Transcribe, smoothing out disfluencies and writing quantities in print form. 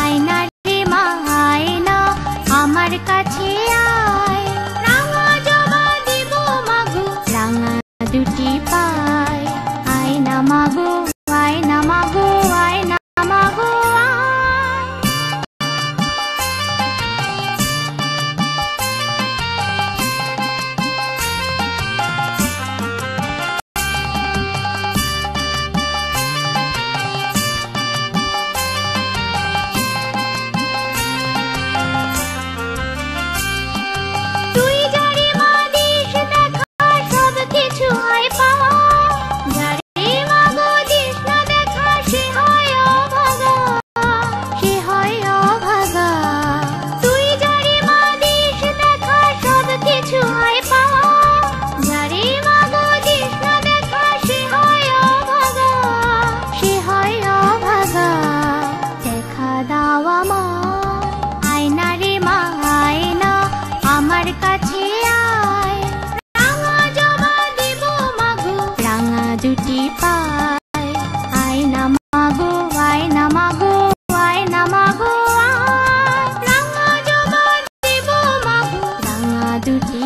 আয়না রে মা আয়না আমার কাছে আয়, রাঙা জবা দিব মাগো রাঙা দুটি পায়। আয়না মাগো আয়না মাগো আয়না মাগো তুই যারে মা দিস দেখা সব কিছু হয় পাওয়া, যারে মাগো দিস না দেখা সে হয় অভাগা, সে হয় অভাগা। তুই যারে মা দিস দেখা সব কিছু হয় পাওয়া, যারে মাগো দিস না দেখা সে হয় অভাগা, সে হয় অভাগা। দেখা দাও আমার আয়না রে মা আয়না আমার কাছে আয়, রাঙা জবা দিব মাগো রাঙা দুটি পায়। আয়না মাগো আয়না মাগো আয়না মাগো আয়, রাঙা জবা দিব মাগো রাঙা দুটি